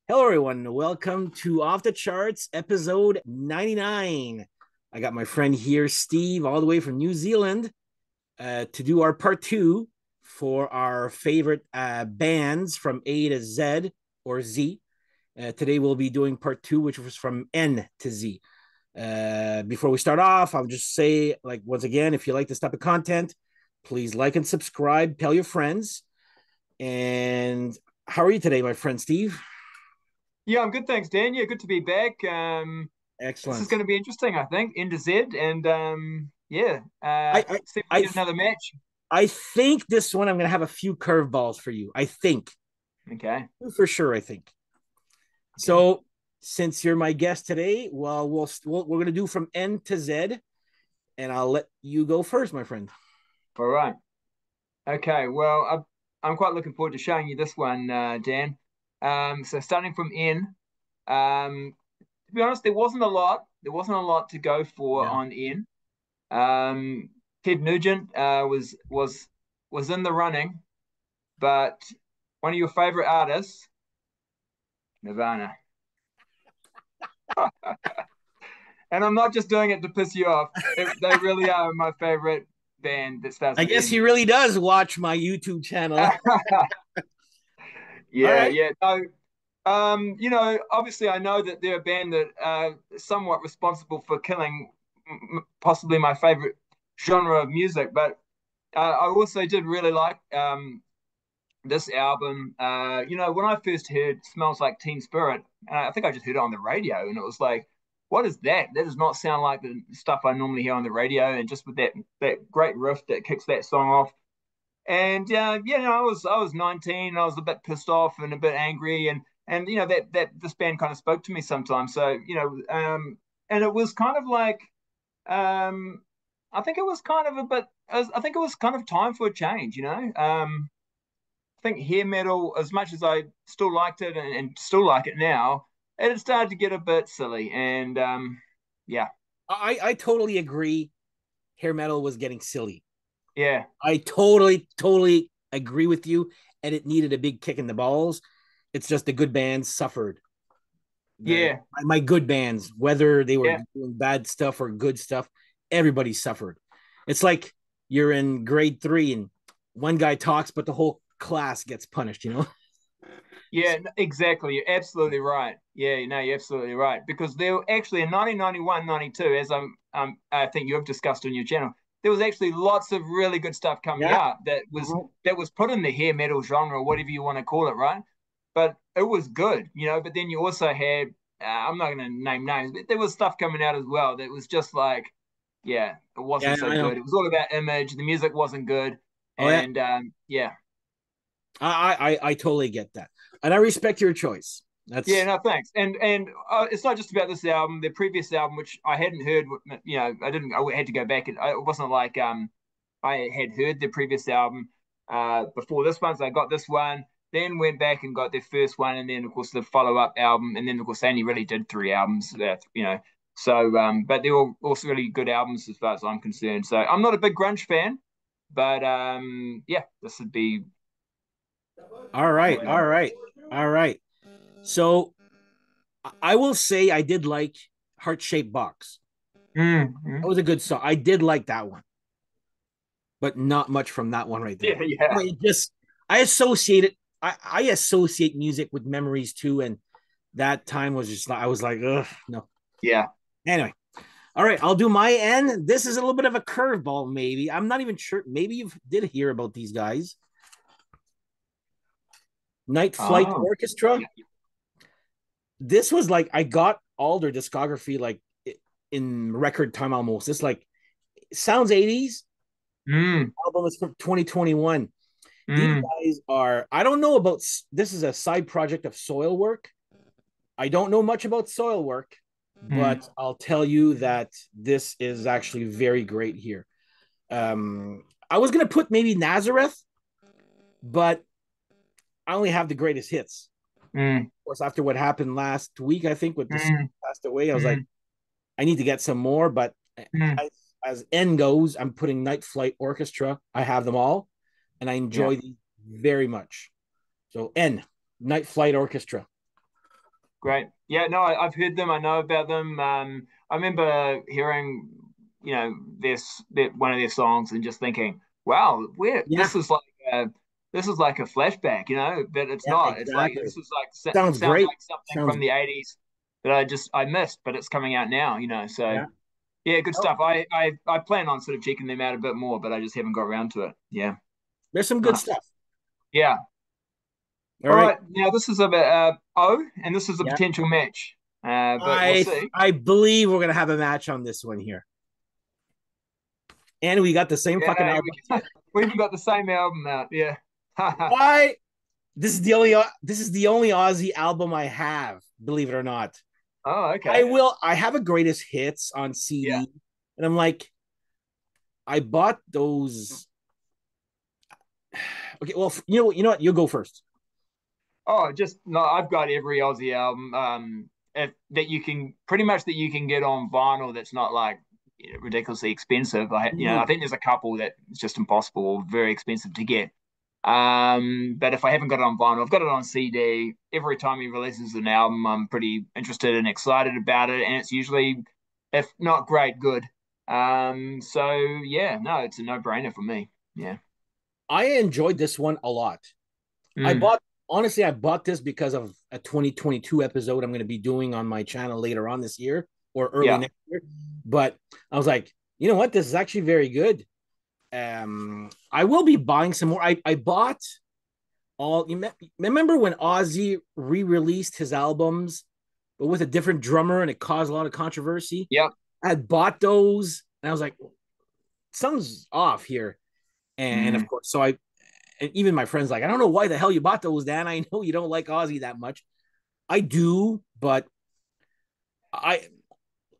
Hello, everyone. Welcome to Off the Charts, episode 99. I got my friend here, Steve, all the way from New Zealand, to do our part two for our favorite bands from A to Z or Z. Today, we'll be doing part two, which was from N to Z. Before we start off, I'll just say, once again, if you like this type of content, please like and subscribe, tell your friends. And how are you today, my friend Steve? Yeah, I'm good, thanks, Dan. Yeah, good to be back. This is Excellent. going to be interesting, I think. N to Z, and I, I, see if we I, get another match. I think this one I'm going to have a few curveballs for you. I think Okay, for sure. I think okay, so. Since you're my guest today, well, we're going to do from N to Z, and I'll let you go first, my friend. all right. Okay, well, I'm quite looking forward to showing you this one, Dan. So starting from N, to be honest, there wasn't a lot. There wasn't a lot to go for Yeah. on N. Um, Ted Nugent was in the running, but one of your favorite artists, Nirvana. And I'm not just doing it to piss you off. They really are my favorite band that starts I with guess N. he really does watch my YouTube channel. All Yeah, right. yeah. No, obviously I know that they're a band that are somewhat responsible for killing possibly my favorite genre of music, but I also did really like this album. When I first heard "Smells Like Teen Spirit," I think I just heard it on the radio, and it was like, "What is that? That does not sound like the stuff I normally hear on the radio." And just with that great riff that kicks that song off, and I was 19, and I was a bit pissed off and a bit angry, and that this band kind of spoke to me sometimes. So and it was kind of like um, I think it was kind of a bit. I think it was kind of time for a change. I think hair metal, as much as I still liked it and still like it now, it had started to get a bit silly. And yeah, I totally agree. Hair metal was getting silly. yeah, I totally agree with you, and it needed a big kick in the balls. It's just the good bands suffered. The yeah, my good bands, whether they were yeah, doing bad stuff or good stuff, everybody suffered. It's like you're in grade three and one guy talks, but the whole class gets punished. yeah, exactly. You're absolutely right. Yeah, no, you're absolutely right. Because there were actually in 1991, 92, as I think you've discussed on your channel, there was actually lots of really good stuff coming Yeah. out Mhm. that was put in the hair metal genre, whatever you want to call it, right? But it was good. But then you also had, I'm not going to name names, but there was stuff coming out as well that was just like, yeah, it Yeah, wasn't so I know. good. It was all about image. The music wasn't good, Oh yeah, and yeah, I totally get that, and I respect your choice. yeah. That's No, thanks. And it's not just about this album. The previous album, which I hadn't heard, I didn't. I had to go back. It wasn't like I had heard the previous album before this one, so I got this one. Then went back and got their first one, and then of course the follow up album, and then of course they only really did three albums. So but they were also really good albums as far as I'm concerned. So I'm not a big grunge fan, but yeah, this would be all right, my all right, all right. So I will say I did like Heart Shaped Box. That mm. was a good song. I did like that one, but not much from that one right there. Yeah, yeah, It just I associate it. I associate music with memories too, and that time was just I was like, ugh, no. yeah. Anyway, all right, I'll do my end. This is a little bit of a curveball, maybe. I'm not even sure. Maybe you did hear about these guys. Night Flight Oh, Orchestra. This was like I got all their discography like in record time almost. It's like sounds 80s. mm, Album is from 2021. These mm, guys are I don't know about this is a side project of Soilwork. I don't know much about Soilwork, mm. but I'll tell you that this is actually very great here. I was gonna put maybe Nazareth, but I only have the greatest hits. Mm, Of course, after what happened last week, I think with this mm, passed away, I was like, mm, I need to get some more. But mm. as, as N goes, I'm putting Night Flight Orchestra. I have them all, and I Yeah. enjoy these very much. So N, Night Flight Orchestra. great. Yeah, no, I've heard them. I know about them. I remember hearing, one of their songs and just thinking, "Wow, where Yeah, this is like a flashback," but it's yeah, not. It's like exactly. this is like Sounds sounds great. like something Sounds from the '80s that I missed, but it's coming out now. So yeah. yeah, good Oh, stuff. I plan on sort of checking them out a bit more, but I just haven't got around to it. Yeah, there's some good nice. stuff. Yeah. All All right. right. Now this is about O, and this is a Yeah. potential match. But we'll I see. I believe we're gonna have a match on this one here. And we got the same Yeah, fucking no, album too. we even got the same album out. Yeah. Why? This is the only Aussie album I have, believe it or not. Oh, okay. I have a greatest hits on Yeah. CD, and I'm like, I bought those. Okay, well, you know what? You'll go first. Oh, just no. I've got every Aussie album that you can pretty much that you can get on vinyl. That's not like ridiculously expensive. I Mhm. think there's a couple that it's just impossible or very expensive to get. But if I haven't got it on vinyl, I've got it on CD. Every time he releases an album, I'm pretty interested and excited about it, and it's usually, if not great, good. So yeah, no, it's a no-brainer for me. Yeah. I enjoyed this one a lot. I Mm. bought Honestly, I bought this because of a 2022 episode I'm going to be doing on my channel later on this year or early Yeah. next year. But I was like, you know what? This is actually very good. I will be buying some more. I bought remember when Ozzy re-released his albums, but with a different drummer, and it caused a lot of controversy. Yep. I had bought those, and I was like, something's off here. And Mm. of course, and even my friends like, I don't know why the hell you bought those, Dan. I know you don't like Ozzy that much. I do, but I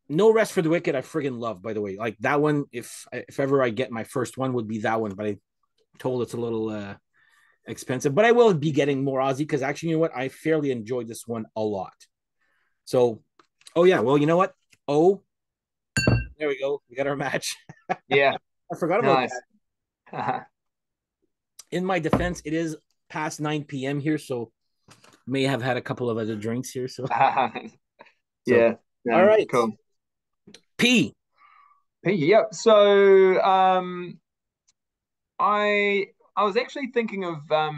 No Rest for the Wicked. I friggin' love. By the way, like that one. If ever I get my first one, would be that one. But I told it's a little expensive. But I will be getting more Ozzy because actually, you know what? I fairly enjoyed this one a lot. So, oh yeah. Well, you know what? Oh, there we go. We got our match. Yeah. I forgot about that. Nice. In my defense, it is past 9 p.m. here, so may have had a couple of other drinks here. So Yeah. all No, right. cool. P. Yep. So I was actually thinking of I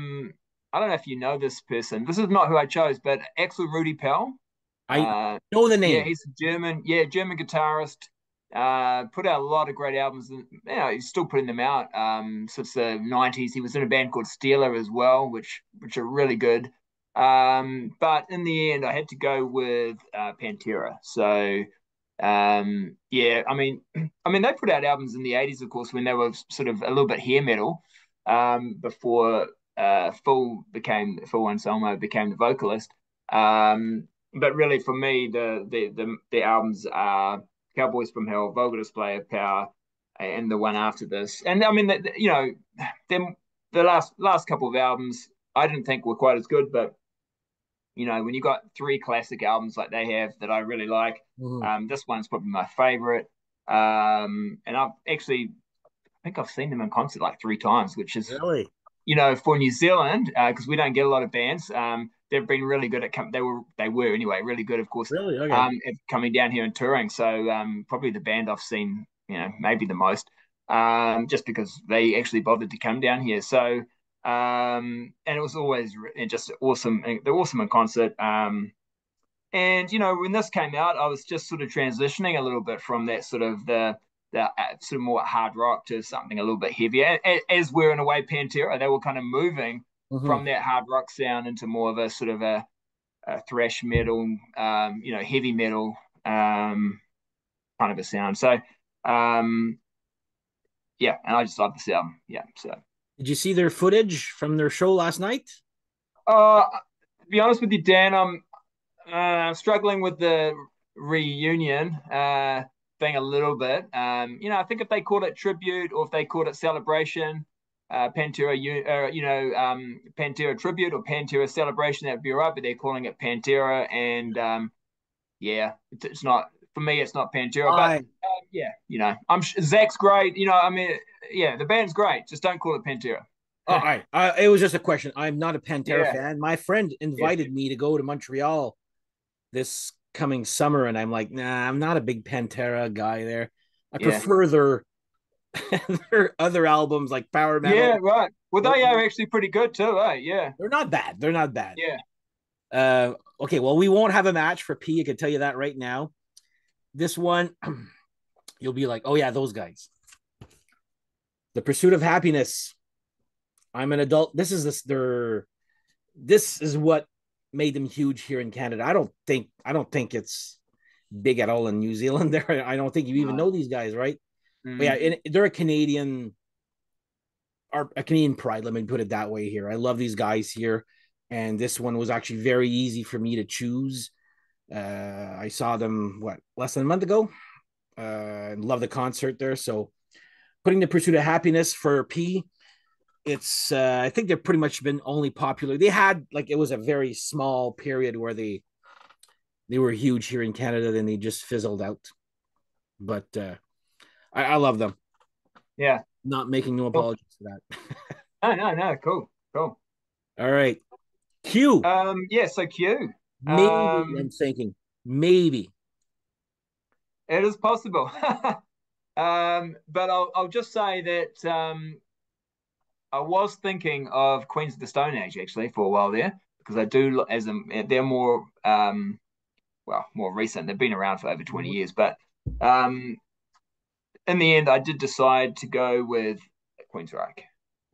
don't know if you know this person. This is not who I chose, but Axel Rudy Pell. I Uh, know the yeah, name. he's a German guitarist. Put out a lot of great albums, and he's still putting them out since the '90s. He was in a band called Steeler as well, which are really good. But in the end, I had to go with Pantera. So yeah, I mean, they put out albums in the '80s, of course, when they were sort of a little bit hair metal, before Phil Anselmo became the vocalist. But really, for me, the albums are Cowboys from Hell, Vulgar Display of Power, and the one after this. And I mean, them the last couple of albums I didn't think were quite as good, but when you got three classic albums like they have that I really like, Mhm. this one's probably my favorite. And I think I've seen them in concert like three times, which is, Really? for New Zealand, because we don't get a lot of bands. They've been really good they were anyway, really good, of course, Really? Okay. at coming down here and touring. So probably the band I've seen, maybe the most, just because they actually bothered to come down here. So and it was always just awesome. They're awesome in concert. And when this came out, I was just sort of transitioning a little bit from that sort of the sort of more hard rock to something a little bit heavier. As we're in a way Pantera, they were kind of moving Mhm. from that hard rock sound into more of a sort of a thrash metal, heavy metal kind of a sound. So um, yeah, and I just love this album. Yeah, so. Did you see their footage from their show last night? To be honest with you, Dan, I'm struggling with the reunion thing a little bit. I think if they called it tribute or if they called it celebration, Pantera tribute or Pantera celebration, that'd be all right. But they're calling it Pantera, and yeah, it's not for me. It's not Pantera, but I yeah, Zach's great. I mean, yeah, the band's great. Just don't call it Pantera. All right. It was just a question. I'm not a Pantera Yeah, fan. My friend yeah, invited me to go to Montreal this coming summer, and I'm like, nah, I'm not a big Pantera guy there. I Yeah. prefer their other albums like Power Yeah, Metal. right. Well, they are actually pretty good too, eh? Yeah. They're not bad. They're not bad. Yeah. Okay, well, we won't have a match for P. I can tell you that right now. This one, you'll be like, oh yeah, those guys. The Pursuit of Happiness. I'm an adult. This is what made them huge here in Canada. I don't think it's big at all in New Zealand. There, I don't think you even No. know these guys, right? But yeah, Mm. they're a Canadian, or a Canadian pride. Let me put it that way here. I love these guys here, and this one was actually very easy for me to choose. I saw them less than a month ago. Love the concert there. So putting the Pursuit of Happiness for P. It's I think they've pretty much been only popular. They had like it was a very small period where they were huge here in Canada, then they just fizzled out. But I love them. Yeah. Not making no Cool. apologies for that. No, no, no. Cool. Cool. All right. Q. Yeah, so Q. Maybe I'm thinking. Maybe. It is possible. But I'll just say that I was thinking of Queens of the Stone Age actually for a while there because I do as they're more more recent. They've been around for over 20 years, but um, in the end, I did decide to go with Queensryche,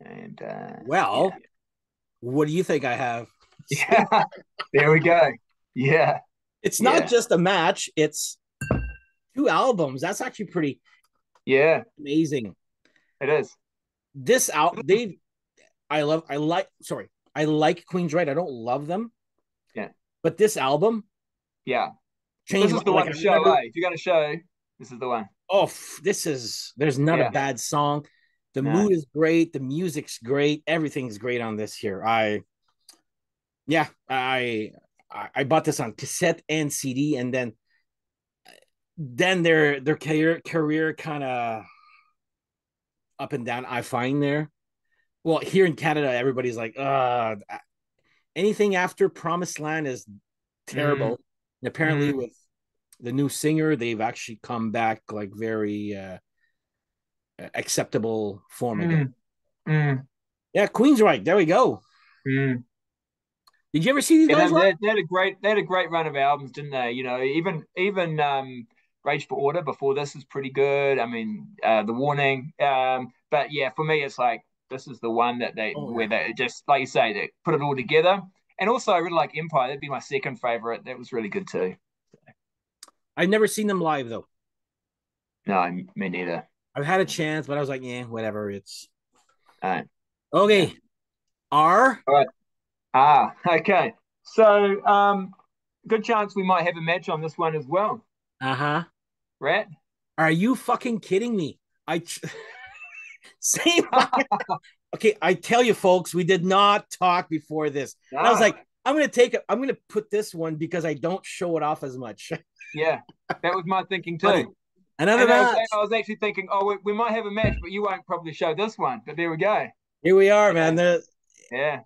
and Well, what do you think I have? yeah, there we go. Yeah, It's not yeah, just a match, it's two albums. That's actually pretty yeah. amazing. It is. This out they I like sorry. I like Queensryche. I don't love them, Yeah, but this album yeah. This changed my is the like one I to show. remember, If you're going to show, this is the one. oh, there's not a Yeah, bad song. The no, mood is great, the music's great, everything's great on this here. Yeah, I bought this on cassette and CD, and then their career kind of up and down. I find there. Well, here in Canada, everybody's like, anything after Promised Land is mm, terrible. And apparently, mm, with the new singer, they've actually come back like very acceptable form again. mm, mm, Yeah, Queensryche. There we go. mm. Did you ever see these Yeah, guys live? they had a great run of albums, didn't they? You know, even Rage for Order before this is pretty good. I mean, The Warning. But yeah, for me, it's like this is the one that they Oh where yeah, they just like you say they put it all together. And also, I really like Empire. That'd be my second favorite. That was really good too. I've never seen them live though. No, me neither. I've had a chance, but I was like, yeah, whatever. It's Yeah. okay. R. All right. Ah, okay. So, good chance we might have a match on this one as well, Uh huh. Rat. Are you fucking kidding me? I same. Okay, I tell you, folks, we did not talk before this, and I was No. like, I'm gonna take it. I'm gonna put this one because I don't show it off as much. Yeah, that was my thinking Buddy, too. another And match. I was actually thinking, oh, we might have a match, but you won't probably show this one. But there we go. Here we are, Yeah, man. yeah.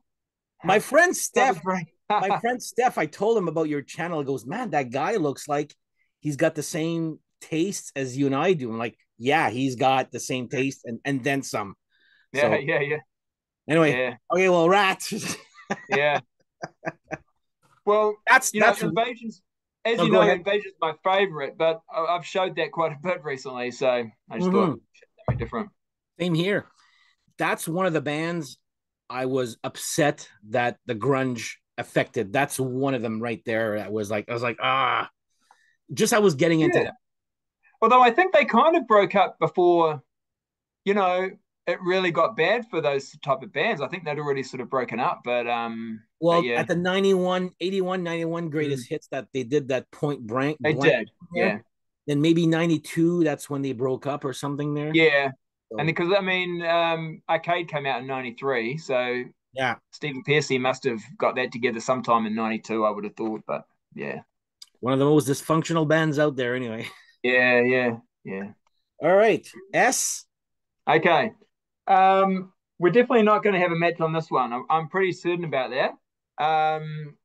My friend Another Steph, drink. my friend Steph, I told him about your channel. He goes, man, that guy looks like he's got the same taste as you and I do. I'm like, yeah, he's got the same taste and then some. Yeah, So yeah, yeah, anyway, yeah, okay, well, rat. yeah. Well, That's Invasion's, as no, you go know, ahead. Invasion's my favorite, but I've showed that quite a bit recently, so I just thought Mm-hmm. something different. Same here. That's one of the bands I was upset that the grunge affected. That's one of them right there. That was like I was like, just I was getting into Yeah. them. Although I think they kind of broke up before, you know, it really got bad for those type of bands. I think they'd already sort of broken up, but Well, yeah, at the 91, 81, 91 mm, greatest hits that they did that point they blank did. there, Yeah, then maybe 92, that's when they broke up or something there. yeah. And So because I mean, Arcade came out in '93, so yeah, Stephen Pearcy must have got that together sometime in '92, I would have thought. But yeah, one of the most dysfunctional bands out there anyway. yeah, yeah, yeah. All right. S. Okay. We're definitely not going to have a match on this one. I'm pretty certain about that. Um,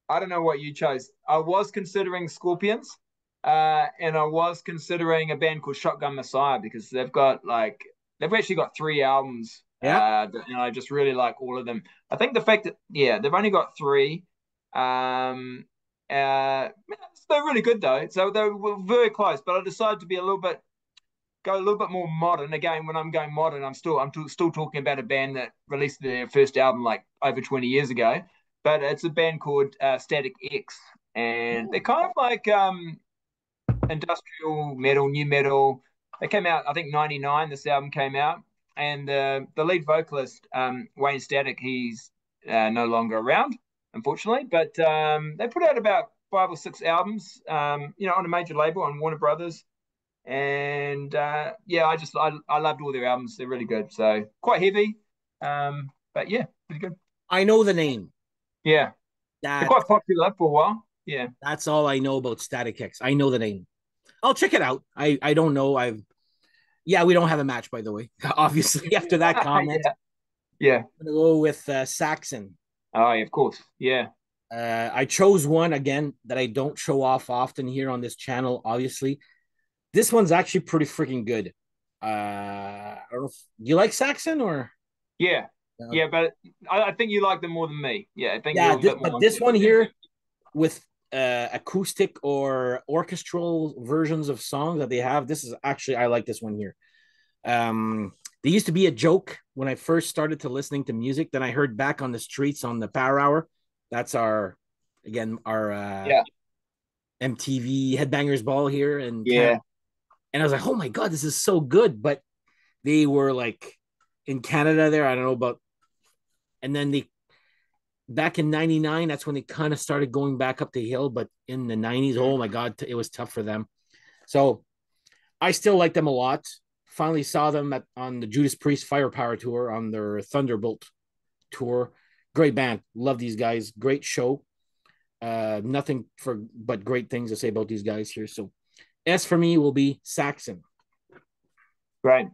I don't know what you chose. I was considering Scorpions, and I was considering a band called Shotgun Messiah because they've actually got 3 albums, Yeah. and I just really like all of them. I think the fact that they've only got three, they're really good though. So they were very close, but I decided to go a little bit more modern. Again, when I'm going modern, I'm still talking about a band that released their first album like over 20 years ago. But it's a band called Static X, and they're kind of like industrial metal, new metal. They came out, I think, '99. This album came out, and the lead vocalist Wayne Static, he's no longer around, unfortunately. But they put out about 5 or 6 albums, on a major label on Warner Brothers. And I loved all their albums. They're really good. So quite heavy, but yeah, pretty good. I know the name. Yeah, they're That quite popular for a while. Yeah. that's all I know about Static X. I know the name. I'll check it out. I don't know. Yeah, we don't have a match, by the way. Obviously, after that comment, Yeah. Yeah. I'm gonna go with Saxon. Oh, yeah, of course. Yeah. I chose one again that I don't show off often here on this channel. Obviously, this one's actually pretty freaking good. I don't know. Do you like Saxon or? Yeah. Yeah, but I think you like them more than me. Yeah, I think Yeah, you're a bit more. but this one here with acoustic or orchestral versions of songs that they have. This is actually I like this one here. They used to be a joke when I first started to listening to music. Then I heard Back on the Streets on the Power Hour. That's our Yeah. MTV Headbangers Ball here in Yeah. Canada. And I was like, oh my god, this is so good. But they were like in Canada there. I don't know about. And then they back in '99, that's when they kind of started going back up the hill. But in the '90s, oh my god, it was tough for them. So I still like them a lot. Finally saw them on the Judas Priest Firepower tour on their Thunderbolt tour. Great band, love these guys. Great show. Nothing but great things to say about these guys here. So S for me will be Saxon. Great.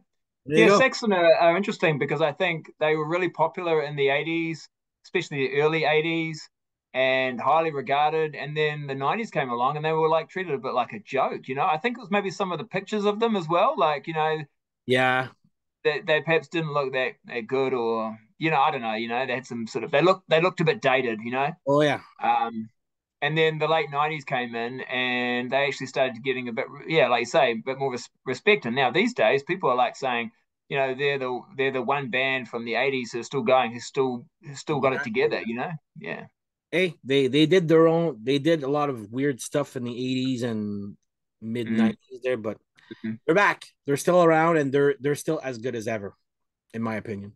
There you Yeah, go. Saxon are interesting because I think they were really popular in the '80s, especially the early '80s, and highly regarded. And then the '90s came along, and they were like treated a bit like a joke. I think it was maybe some of the pictures of them as well, like Yeah. they perhaps didn't look that good, or I don't know. They had some sort of they looked a bit dated. Oh yeah. Um, and then the late '90s came in, and they actually started getting a bit, yeah, like you say, a bit more respect. And now these days, people are like saying, they're the one band from the '80s who's still going, who's still got it together. Yeah. Hey, they did their own. They did a lot of weird stuff in the '80s and mid Mm-hmm. '90s there, but they're back. They're still around, and they're still as good as ever, in my opinion.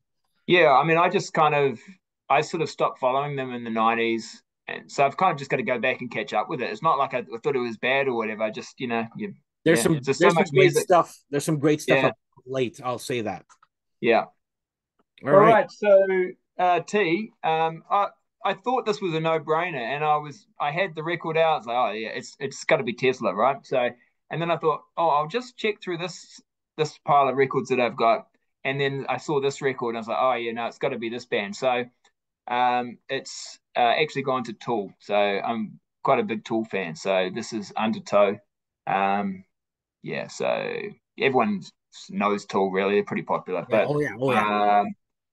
Yeah, I mean, I sort of stopped following them in the '90s, and so I've kind of just got to go back and catch up with it. It's not like I thought it was bad or whatever. I just, There's it's just so there's some much great music. stuff. There's some great stuff Yeah, up late. I'll say that. yeah. All All right. right, so T, I thought this was a no-brainer, and I had the record out. I was like, oh yeah, it's got to be Tesla, right? So, and then I thought, oh, I'll just check through this pile of records that I've got, and then I saw this record, and I was like, oh yeah, no, it's got to be this band. So, it's actually gone to Tool. So I'm quite a big Tool fan. So this is Undertow. Yeah, so everyone knows Tool really. They're pretty popular, Yeah. but Oh yeah. Oh yeah.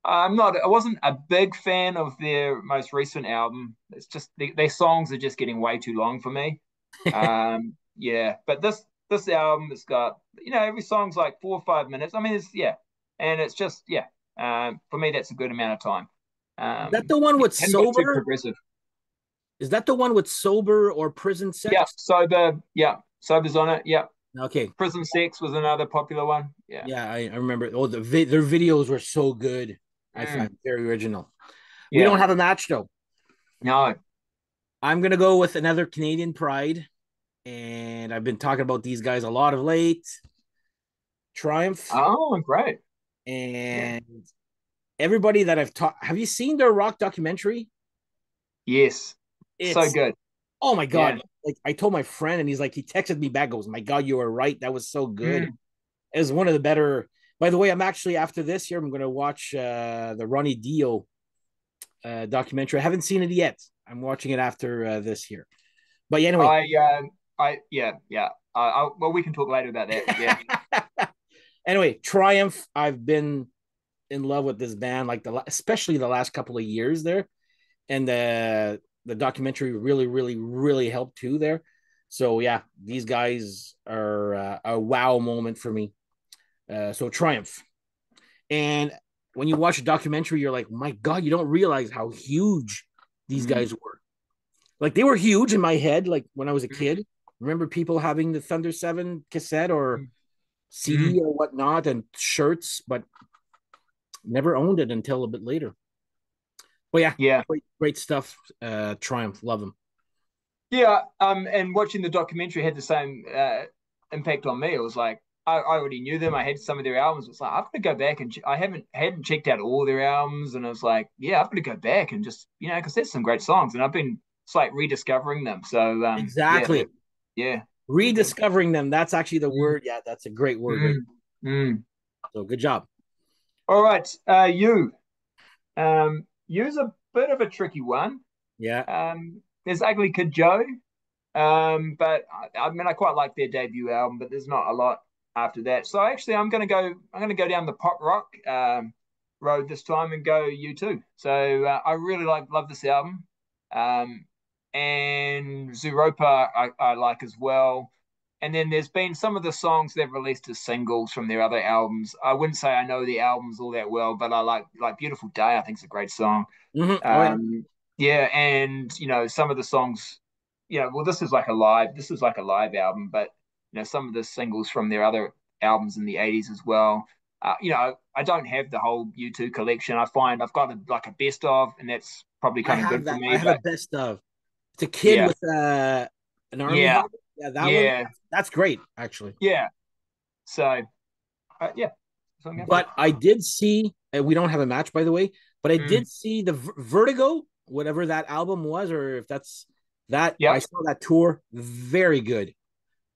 I wasn't a big fan of their most recent album. It's just their songs are just getting way too long for me. Yeah, but this album has got every song's like 4 or 5 minutes. I mean, and it's just for me that's a good amount of time. Is that the one with Haven't got too sober? progressive. Is that the one with sober or prison Yeah, sex? sober. Yeah, sober's on it. Yeah, Okay. Prison Sex was another popular one. Yeah. Yeah, I remember. Oh, their videos were so good. I Mm, found very original. We yeah. don't have a match though. No. I'm gonna go with another Canadian Pride, and I've been talking about these guys a lot of late. Triumph Oh, great. Yeah. and everybody that I've talked. Have you seen their rock documentary? Yes. So It's good. oh my Yeah. god! Like I told my friend, and he's like, he texted me back, goes, "My God, you were right. That was so good. Mm. It was one of the better." By the way, I'm actually after this here, I'm going to watch the Ronnie Dio documentary. I haven't seen it yet. I'm watching it after this here. But yeah, anyway. Yeah. Well, we can talk later about that. Yeah. Anyway, Triumph. I've been in love with this band, like especially the last couple of years there, and the documentary really, really, really helped too there. So yeah, these guys are a wow moment for me. So Triumph, and when you watch a documentary, you're like, my God, you don't realize how huge these guys were. Like they were huge in my head, like when I was a kid. Remember people having the Thunder 7 cassette or CD or whatnot and shirts, but never owned it until a bit later. But yeah, Yeah. great stuff. Triumph, love them. Yeah, and watching the documentary had the same impact on me. It was like I already knew them. I had some of their albums. It's like I've got to go back and I hadn't checked out all their albums, and I was like, yeah, I've got to go back and just because there's some great songs, and I've been it's like rediscovering them. So Exactly. yeah, Rediscovering them. That's actually the word. Yeah, that's a great word, right? So good job. All right, you's a bit of a tricky one. Yeah. There's Ugly Kid Joe. But I mean, I quite like their debut album, but there's not a lot after that. So actually, I'm gonna go down the pop rock road this time and go U2. So I really love this album. Um, and Zooropa I like as well. And then there's been some of the songs they've released as singles from their other albums. I wouldn't say I know the albums all that well, but I like Beautiful Day. I think it's a great song. Mm-hmm. Oh yeah. Yeah, and some of the songs, well, this is like a live album, but some of the singles from their other albums in the '80s as well. I don't have the whole U2 collection. I find I've got like a best of, and that's probably I kind of have good for that. me. I have a But best of. It's a kid yeah, with an army yeah, helmet. Yeah, that one. yeah, That's great, actually. yeah. So yeah, so I'm going for But I did see. We don't have a match, by the way. But I it. did see the Vertigo, whatever that album was, or if that's that. I Yep. saw that tour. Very good.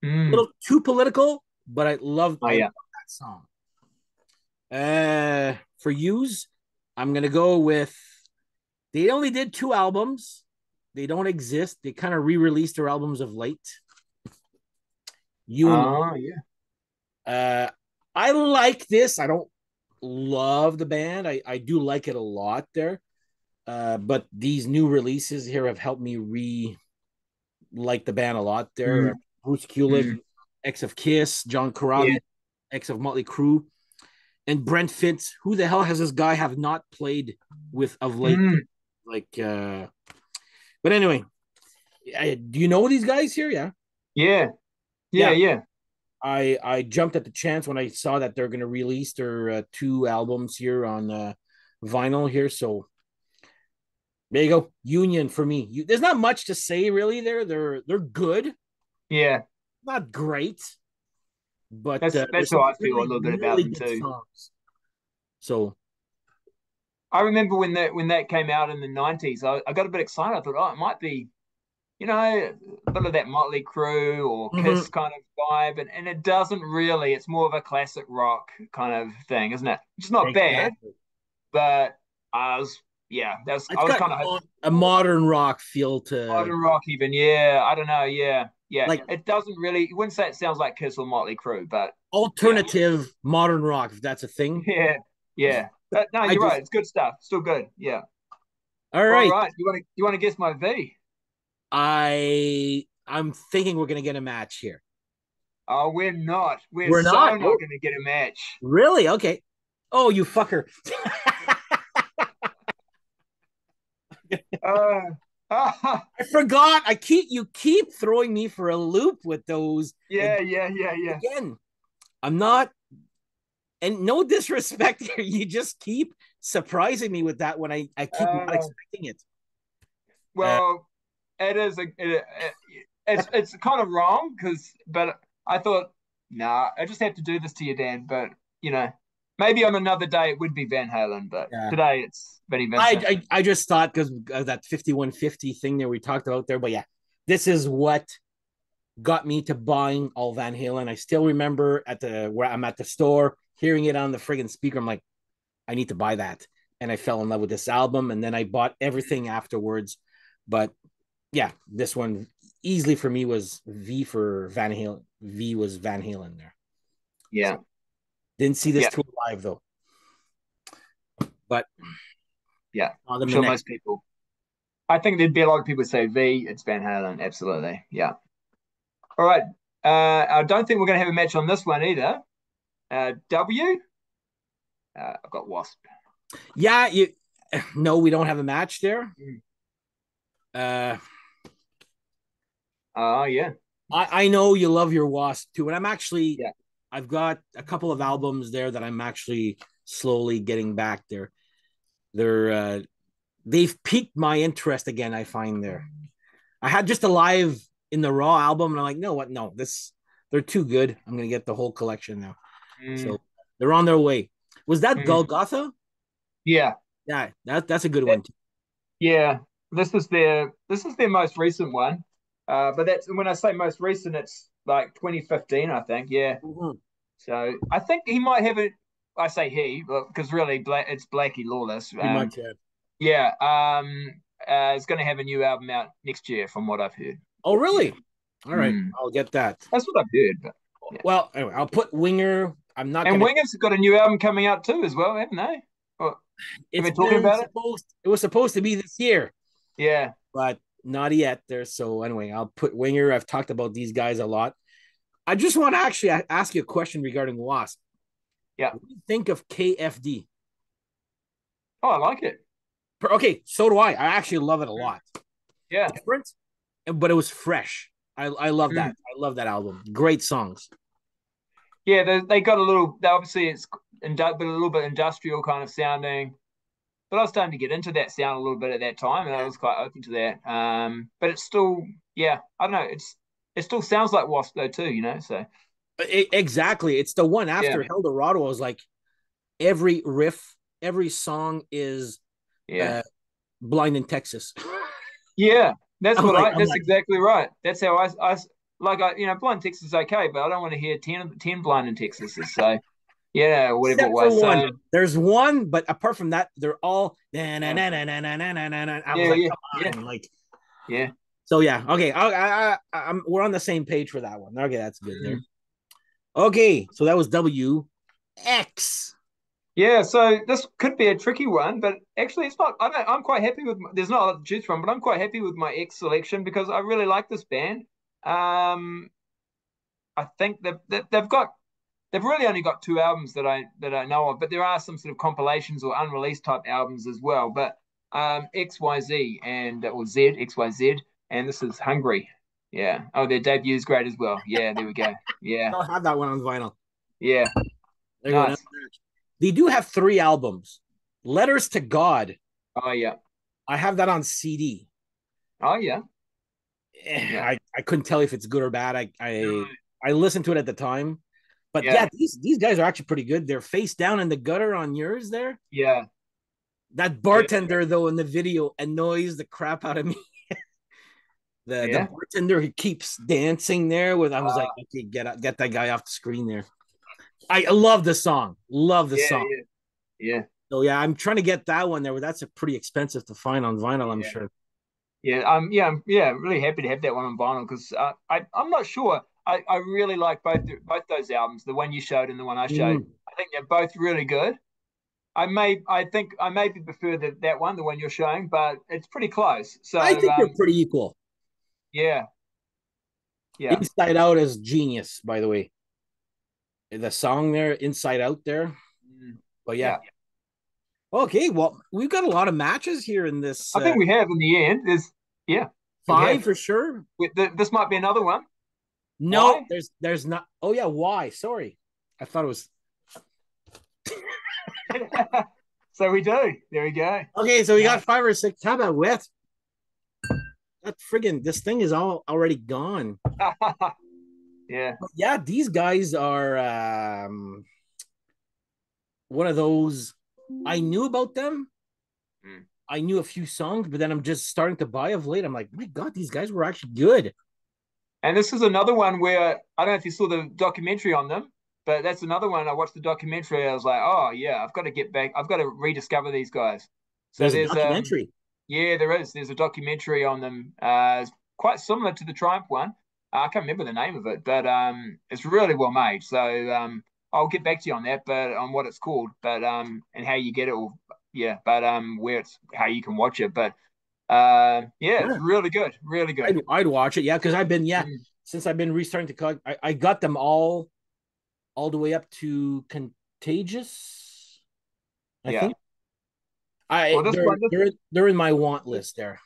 A Mm. little too political, but I Oh I yeah. love that song. For use, I'm gonna go with. They only did two albums. They don't exist. They kind of re-released their albums of late. You and Oh yeah. I like this. I don't love the band. I do like it a lot there. But these new releases here have helped me like the band a lot there. Mm. Bruce Kulick, Mm. ex of Kiss, John Yeah. Corabi, ex of Motley Crue, and Brent Fitz. Who the hell has this guy have not played with of late? Mm. Like, but anyway, do you know these guys here? Yeah. Yeah. Yeah. Yeah. Yeah. I jumped at the chance when I saw that they're going to release their two albums here on vinyl here. So there you go, Union for me. There's not much to say really. They're good, Yeah. not great, but That's there's how some I feel a really little bit about really them good too. songs. So I remember when that came out in the '90s. I got a bit excited. I thought, oh, it might be, a bit of that Motley Crue or mhm, Kiss kind of vibe, and it doesn't really. It's more of a classic rock kind of thing, isn't it? It's not bad, exactly, but I was, yeah, I it's was got kind of hoping a modern rock feel to modern rock even. Yeah, I don't know. Yeah, yeah. like It doesn't really. You wouldn't say it sounds like Kiss or Motley Crue, but yeah, alternative modern rock, if that's a thing. yeah, yeah. No, I you're right. just It's good stuff. Still good. Yeah. all All right. right. You want to guess my V? I'm thinking we're gonna get a match here. Oh, we're not. We're We're so not. not Oh, going to get a match. really? Okay. Oh, you fucker. Uh, I forgot. You keep throwing me for a loop with those. yeah, yeah. Again, I'm not, and no disrespect here. You just keep surprising me with that when I keep not Uh, expecting it. Uh, well, it's kind of wrong but I thought, nah, I just have to do this to you, Dan. But you know, maybe on another day it would be Van Halen, but yeah. today it's Benny Vincent. I just thought because of that 5150 thing that we talked about there, but yeah, this is what got me to buying all Van Halen. I still remember where I'm at the store hearing it on the friggin' speaker. I'm like, I need to buy that. And I fell in love with this album. And then I bought everything afterwards. But yeah, this one easily for me was V for Van Halen. V was Van Halen there. Yeah. So, didn't see this Yeah. tour live though. But yeah, on I'm the sure next. most people. I think there'd be a lot of people say V. It's Van Halen. Absolutely. Yeah. All right. I don't think we're going to have a match on this one either. W. I've got Wasp. Yeah, you. No, we don't have a match there. Uh, Yeah. I know you love your Wasp too, and I'm actually. Yeah. I've got a couple of albums there that I'm actually slowly getting back there. They've piqued my interest again. I find there. I had just a live in the Raw album, and I'm like, no, what? No, they're too good. I'm gonna get the whole collection now. Mm. So they're on their way. Was that Mm. Golgotha? Yeah. Yeah, that's a good one too. Yeah. This is their most recent one. But that's when I say most recent, it's like 2015, I think. Yeah. Mhm. So I think he might have it. I say he, because really, it's Blakey Lawless. Pretty much, yeah. Yeah. It's going to have a new album out next year, from what I've heard. Oh, really? All right, Mm. I'll get that. That's what I've heard. But, yeah. Well, anyway, I'll put Winger. I'm not And gonna. Wingers have got a new album coming out too, as well, haven't they? Or, have It's been talking been about it? supposed. It was supposed to be this year, Yeah. but not yet. There. So anyway, I'll put Winger. I've talked about these guys a lot. I just want to actually ask you a question regarding Wasp. Yeah. What do you think of KFD? Oh, I like it. Okay, so do I. I actually love it a lot. Yeah. Different, but it was fresh. I love that. Mm. I love that album. Great songs. Yeah, they got a little. Obviously, it's but a little bit industrial kind of sounding. But I was starting to get into that sound a little bit at that time, and I was quite open to that. But it's still, yeah, I don't know. It still sounds like Wasp though too, So Exactly. It's the one after yeah, Eldorado. I was like, every riff, every song is yeah, Blind in Texas. yeah. That's what I'm That's like, exactly right. That's how I like. Blind Texas is okay, but I don't want to hear 10 Blind in Texas. So yeah, whatever it except for was. one. So There's one, but apart from that, they're all na na na na na na na na na. I was yeah, like, yeah, come on, like. yeah. So yeah, okay. We're on the same page for that one. Okay, that's good there. Mm. Okay, so that was W. X. Yeah, so this could be a tricky one, but actually, it's not. I'm quite happy with. There's not a lot to choose from, but I'm quite happy with my X selection because I really like this band. Um, I think they've really only got two albums that I know of, but there are some sort of compilations or unreleased type albums as well. But XYZ or Z XYZ, and this is Hungry. Yeah. Oh, their debut is great as well. Yeah, there we go. Yeah, I'll have that one on vinyl. yeah, There you go. nice. They do have 3 albums. Letters to God. Oh yeah, I have that on CD. oh yeah. I couldn't tell if it's good or bad. I listened to it at the time. But Yeah. these guys are actually pretty good. They're face down in the gutter on yours there. Yeah. That bartender, though, in the video annoys the crap out of me. The bartender who keeps dancing there with, I was like, okay, get that guy off the screen there. I love the song. Love the song. Yeah. So yeah, I'm trying to get that one there, but that's a pretty expensive to find on vinyl, I'm sure. Yeah. I'm really happy to have that one on vinyl because I'm not sure. I really like both those albums, the one you showed and the one I showed. I think they're both really good. I think I maybe prefer that one, the one you're showing, but it's pretty close. So I think they're pretty equal. Yeah. Inside Out is genius, by the way. The song there, Inside Out there. But yeah. Okay, well, we've got a lot of matches here in this. I think we have in the end. There's 5 for sure. This might be another one. No, Why? there's not. Oh yeah, why? Sorry, I thought it was. So we do. There we go. Okay, so we got 5 or 6. How about with? That friggin' this thing is all already gone. Yeah. But yeah, these guys are one of those. I knew about them. I knew a few songs, but then I'm just starting to buy of late. I'm like, my God, these guys were actually good. And this is another one where I don't know if you saw the documentary on them, but that's another one. I watched the documentary. I was like, oh yeah, I've got to get back. I've got to rediscover these guys. So There's a documentary. Yeah, there is. There's a documentary on them. It's quite similar to the Triumph one. I can't remember the name of it, but it's really well made. So I'll get back to you on that, but on what it's called, but and how you get it, or yeah, but where it's how you can watch it. But yeah, it's Yeah, really good, really good. I'd watch it. Yeah, because I've been Mm, since I've been restarting to collect. I got them all the way up to Contagious. I yeah. think Well, I they're in my want this list there.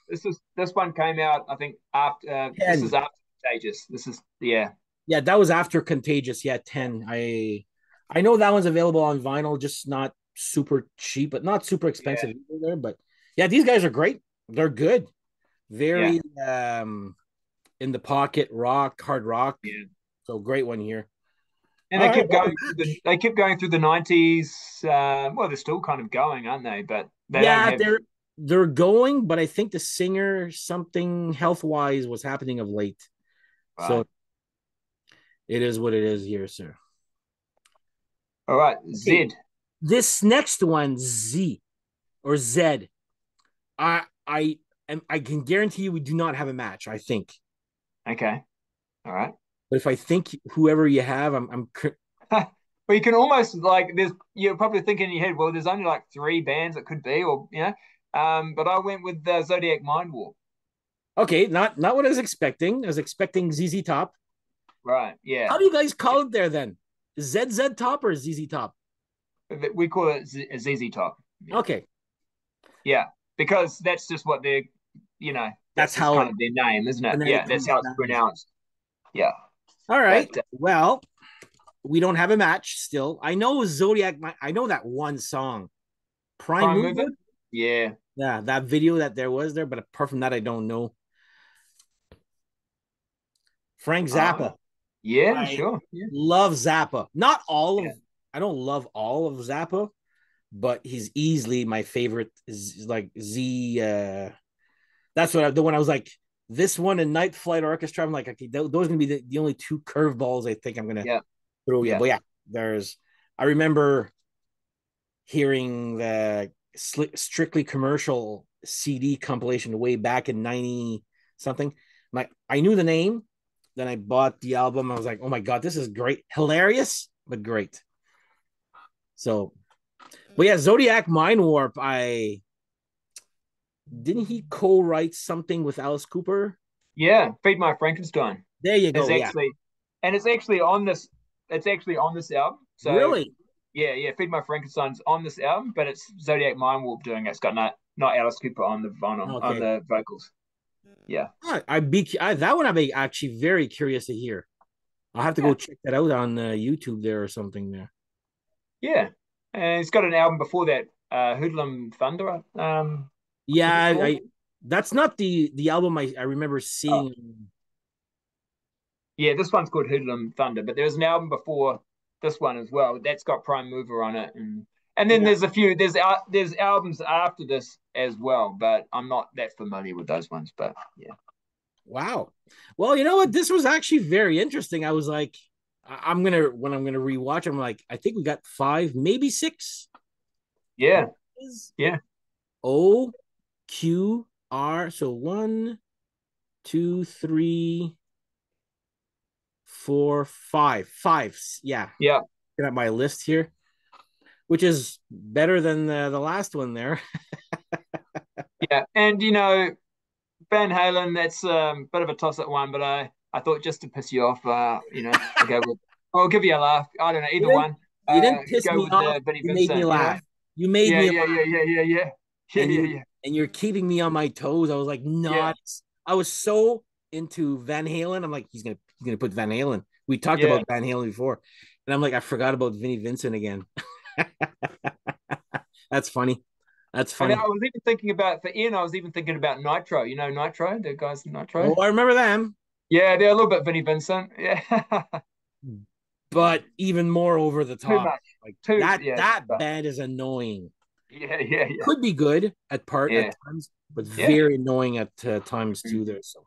this one came out, I think after this is 10. after Contagious. This is yeah, Yeah, that was after Contagious. Yeah, 10. I know that one's available on vinyl, just not super cheap, but not super yeah, expensive either there. But yeah, these guys are great. They're good. yeah, Very in the pocket rock, hard rock. yeah. So great one here. And All right, what a match. they kept going through the 90s. Well, they're still kind of going, aren't they? But they don't Yeah, have they're going, but I think the singer something health wise was happening of late. right. So it is what it is here, sir. All right, Okay, Zed. this next one, Z or Zed. I can guarantee you we do not have a match. I think, Okay, all right. but if I think whoever you have, I'm Well, you can almost like there's you're probably thinking in your head, well, there's only like three bands it could be, or you know. But I went with Zodiac Mind Warp. okay. Not what I was expecting. I was expecting ZZ Top. Right, yeah. How do you guys call it there then? ZZ Top or ZZ Top? We call it ZZ Top. Yeah, Okay, yeah, because that's just what they're, you know, that's that's just how kind it of their name, isn't it? Yeah, that's phonetically how it's sounds. pronounced. Yeah, All right. but Well, we don't have a match still. I know Zodiac. I know that one song, Prime Prime Mover. Mover. Yeah, Yeah, that video that there was there. But apart from that, I don't know. Frank all right. Zappa. Yeah, I sure. Yeah, love Zappa. Not all yeah. of. I don't love all of Zappa, but he's easily my favorite. Like Z. That's what the one I was like. This one and Night Flight Orchestra. I'm like, okay, those are gonna be the only two curveballs I think I'm gonna Yeah, throw you. yeah, But yeah, there's. I remember hearing the strictly commercial CD compilation way back in 90 something. Like I knew the name, then I bought the album. I was like, oh my god, this is great, hilarious, but great. So, but yeah, Zodiac Mind Warp. I didn't he co-write something with Alice Cooper? yeah. Feed My Frankenstein There you is go. Yeah, actually, and it's actually on this. It's actually on this album. So really. yeah, yeah. Feed My Frankenstein's on this album, but it's Zodiac Mind Warp doing it. It's got not Alice Cooper on the vinyl on Okay, the vocals. Yeah, that one I'd be actually very curious to hear. I'll have to go yeah, check that out on YouTube there or something there. yeah. And it's got an album before that, Hoodlum Thunder. I Yeah, think it's called. that's not the album I remember Oh, seeing. yeah, this one's called Hoodlum Thunder, but there's an album before this one as well. That's got Prime Mover on it, and then Yeah. there's there's albums after this as well, but I'm not that familiar with those ones. But yeah, Wow. Well, you know what? This was actually very interesting. I was like, I'm gonna when I'm gonna rewatch. I'm like, I think we got five, maybe six. yeah, yeah, O Q R. So one, two, three, four, five. Fives. Yeah. yeah, Get at my list here, which is better than the last one there. yeah. And you know, Van Halen, that's a bit of a toss-up one, but I thought just to piss you off, you know, I'll go with. I'll give you a laugh. I don't know either You didn't one. you didn't piss Go me with off. Vinnie You made me Vincent. You know. laugh. You made Yeah, me yeah, laugh. yeah, yeah, yeah, yeah, yeah, and yeah, you yeah, and you're keeping me on my toes. I was like, yeah, not. I was so into Van Halen. I'm like, he's gonna put Van Halen. We talked yeah. about Van Halen before, and I'm like, I forgot about Vinnie Vincent again. That's funny. That's And I funny. was even thinking about for Ian. I was even thinking about Nitro. You know Nitro, the guys in Oh, Nitro. I remember them, Yeah, they're a little bit Vinnie Vincent. Yeah, but even more over the too top. much. Like Too yeah, that but band is annoying. yeah, yeah, yeah, Could be good at yeah, times, but yeah. very annoying at times Mm. too. There, so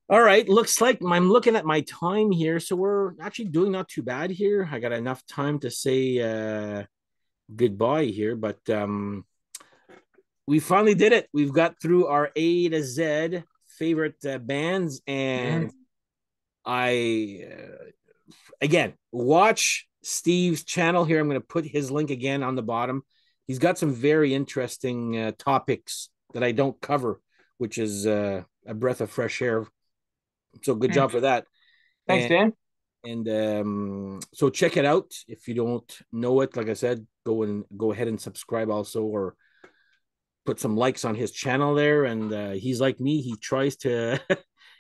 all right, looks like I'm looking at my time here, so we're actually doing not too bad here. I got enough time to say goodbye here, but we finally did it. We've got through our A to Z favorite bands, and I again watch Steve's channel here. I'm going to put his link again on the bottom. He's got some very interesting topics that I don't cover, which is a breath of fresh air. So good job for that. Thanks, Dan. And so check it out if you don't know it. Like I said, go ahead and subscribe also, or put some likes on his channel there. And he's like me; he tries to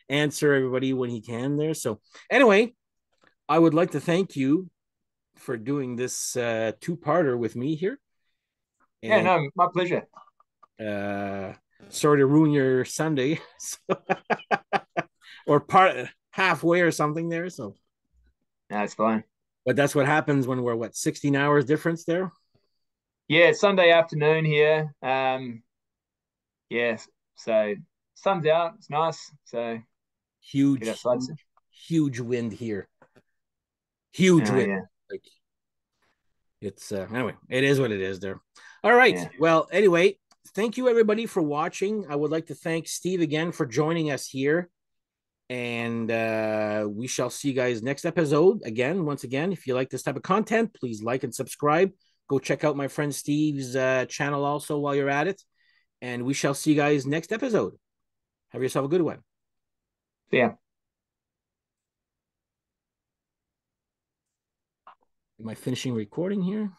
answer everybody when he can there. So anyway, I would like to thank you for doing this two-parter with me here. And, yeah, no, my pleasure. Sorry to ruin your Sunday, or halfway or something there. So that's fine. But that's what happens when we're 16 hours difference there. Yeah, Sunday afternoon here. Yes, so sun's out. It's nice. So huge wind here. Huge wind. Yeah. Like it's anyway, it is what it is there. All right. Yeah. Well, anyway, thank you everybody for watching. I would like to thank Steve again for joining us here. And we shall see you guys next episode. Again, once again, if you like this type of content, please like and subscribe. Go check out my friend Steve's channel also while you're at it. And we shall see you guys next episode. Have yourself a good one. Yeah. Am I finishing recording here?